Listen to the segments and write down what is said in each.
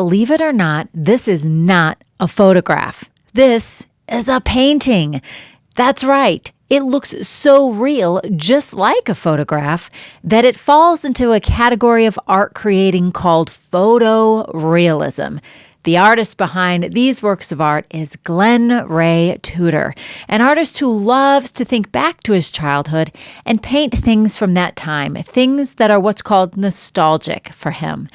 believe it or not, this is not a photograph. This is a painting. That's right. It looks so real, just like a photograph, that it falls into a category of art creating called photorealism. The artist behind these works of art is Glennray Tutor, an artist who loves to think back to his childhood and paint things from that time, things that are what's called nostalgic for him.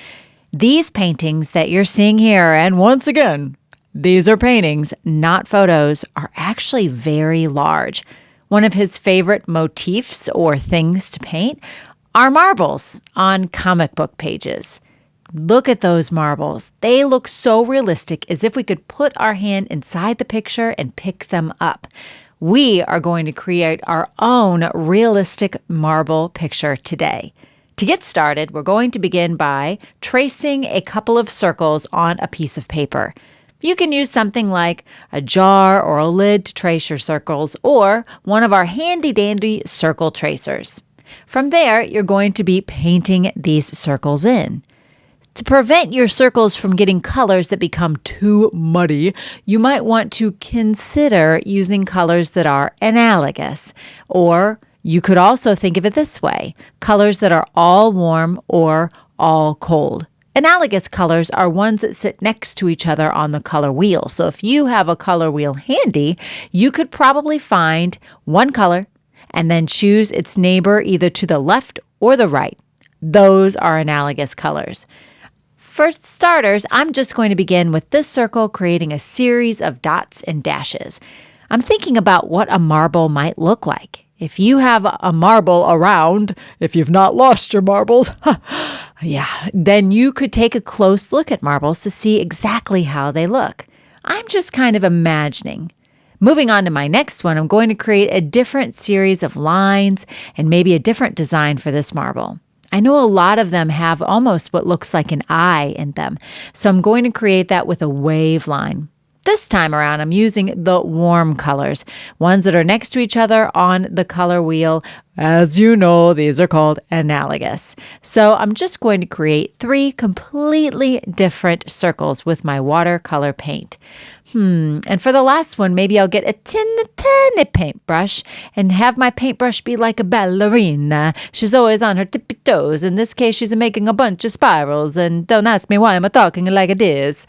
These paintings that you're seeing here, and once again, these are paintings, not photos, are actually very large. One of his favorite motifs or things to paint are marbles on comic book pages. Look at those marbles. They look so realistic, as if we could put our hand inside the picture and pick them up. We are going to create our own realistic marble picture today. To get started, we're going to begin by tracing a couple of circles on a piece of paper. You can use something like a jar or a lid to trace your circles, or one of our handy-dandy circle tracers. From there, you're going to be painting these circles in. To prevent your circles from getting colors that become too muddy, you might want to consider using colors that are analogous. Or you could also think of it this way: colors that are all warm or all cold. Analogous colors are ones that sit next to each other on the color wheel. So if you have a color wheel handy, you could probably find one color and then choose its neighbor either to the left or the right. Those are analogous colors. For starters, I'm just going to begin with this circle, creating a series of dots and dashes. I'm thinking about what a marble might look like. If you have a marble around, if you've not lost your marbles, then you could take a close look at marbles to see exactly how they look. I'm just kind of imagining. Moving on to my next one, I'm going to create a different series of lines and maybe a different design for this marble. I know a lot of them have almost what looks like an eye in them, so I'm going to create that with a wave line. This time around, I'm using the warm colors, ones that are next to each other on the color wheel. As you know, these are called analogous. So I'm just going to create 3 completely different circles with my watercolor paint. And for the last one, maybe I'll get a tiny paintbrush and have my paintbrush be like a ballerina. She's always on her tippy toes. In this case, she's making a bunch of spirals. And don't ask me why I'm talking like this.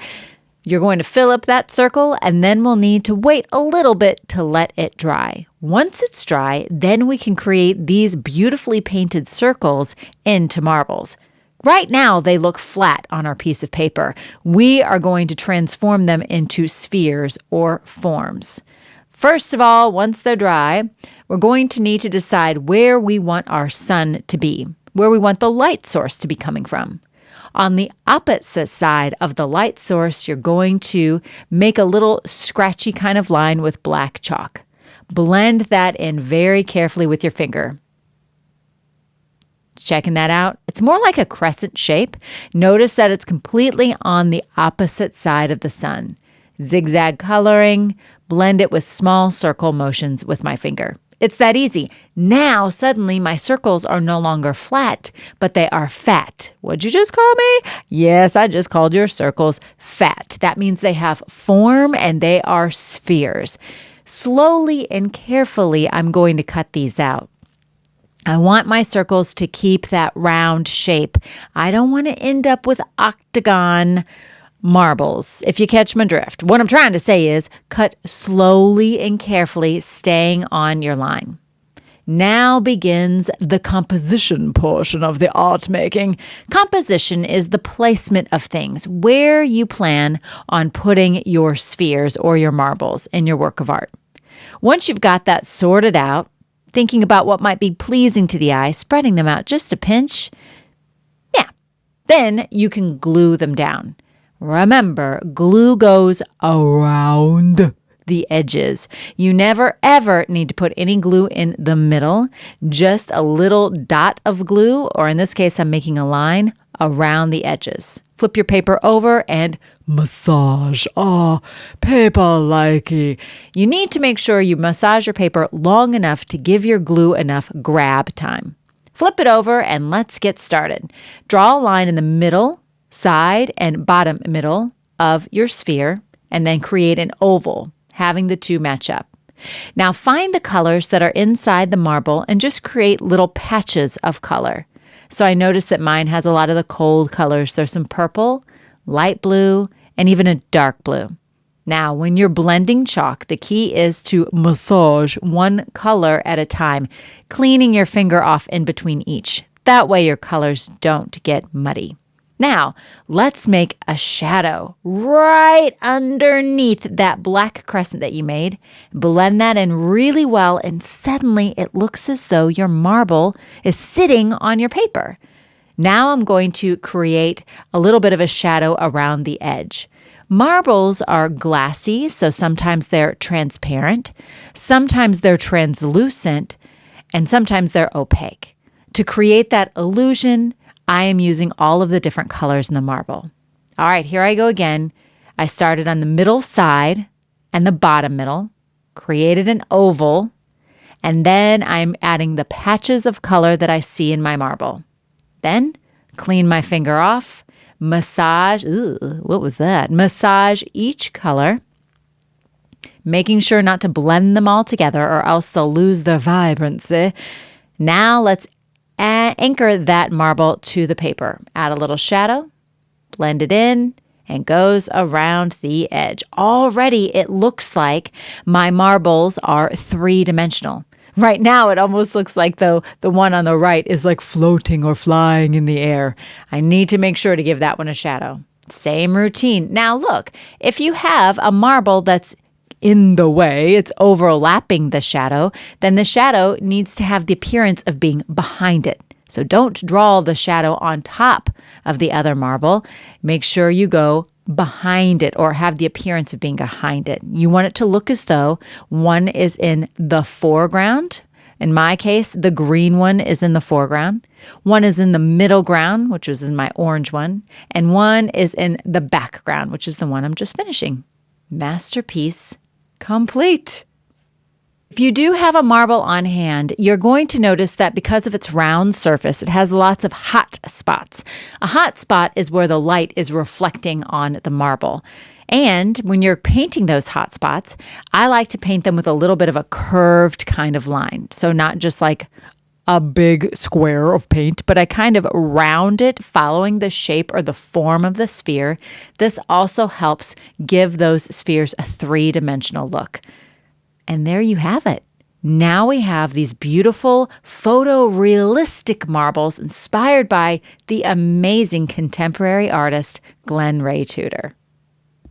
You're going to fill up that circle, and then we'll need to wait a little bit to let it dry. Once it's dry, then we can create these beautifully painted circles into marbles. Right now, they look flat on our piece of paper. We are going to transform them into spheres or forms. First of all, once they're dry, we're going to need to decide where we want our sun to be, where we want the light source to be coming from. On the opposite side of the light source, you're going to make a little scratchy kind of line with black chalk. Blend that in very carefully with your finger. Checking that out? It's more like a crescent shape. Notice that it's completely on the opposite side of the sun. Zigzag coloring, blend it with small circle motions with my finger. It's that easy. Now, suddenly, my circles are no longer flat, but they are fat. What'd you just call me? Yes, I just called your circles fat. That means they have form and they are spheres. Slowly and carefully, I'm going to cut these out. I want my circles to keep that round shape. I don't want to end up with octagon marbles, if you catch my drift. What I'm trying to say is cut slowly and carefully, staying on your line. Now begins the composition portion of the art making. Composition is the placement of things, where you plan on putting your spheres or your marbles in your work of art. Once you've got that sorted out, thinking about what might be pleasing to the eye, spreading them out just a pinch, then you can glue them down. Remember, glue goes around the edges. You never, ever need to put any glue in the middle, just a little dot of glue, or in this case, I'm making a line around the edges. Flip your paper over and massage. Paper likey. You need to make sure you massage your paper long enough to give your glue enough grab time. Flip it over and let's get started. Draw a line in the middle side and bottom middle of your sphere, and then create an oval, having the two match up. Now find the colors that are inside the marble and just create little patches of color. So I noticed that mine has a lot of the cold colors. There's some purple, light blue, and even a dark blue. Now, when you're blending chalk, the key is to massage one color at a time, cleaning your finger off in between each. That way your colors don't get muddy. Now, let's make a shadow right underneath that black crescent that you made. Blend that in really well, and suddenly it looks as though your marble is sitting on your paper. Now I'm going to create a little bit of a shadow around the edge. Marbles are glassy, so sometimes they're transparent, sometimes they're translucent, and sometimes they're opaque. To create that illusion, I am using all of the different colors in the marble. All right, here I go again. I started on the middle side and the bottom middle, created an oval, and then I'm adding the patches of color that I see in my marble. Then clean my finger off, massage, what was that? Massage each color, making sure not to blend them all together or else they'll lose their vibrancy. Now let's anchor that marble to the paper. Add a little shadow, blend it in, and goes around the edge. Already it looks like my marbles are three-dimensional. Right now it almost looks like though the one on the right is like floating or flying in the air. I need to make sure to give that one a shadow. Same routine. Now look, if you have a marble that's in the way, it's overlapping the shadow, then the shadow needs to have the appearance of being behind it. So don't draw the shadow on top of the other marble. Make sure you go behind it or have the appearance of being behind it. You want it to look as though one is in the foreground. In my case, the green one is in the foreground. One is in the middle ground, which was in my orange one. And one is in the background, which is the one I'm just finishing. Masterpiece complete. If you do have a marble on hand, you're going to notice that because of its round surface, it has lots of hot spots. A hot spot is where the light is reflecting on the marble. And when you're painting those hot spots, I like to paint them with a little bit of a curved kind of line. So not just like a big square of paint, but I kind of round it following the shape or the form of the sphere. This also helps give those spheres a three-dimensional look. And there you have it. Now we have these beautiful photorealistic marbles inspired by the amazing contemporary artist Glennray Tutor.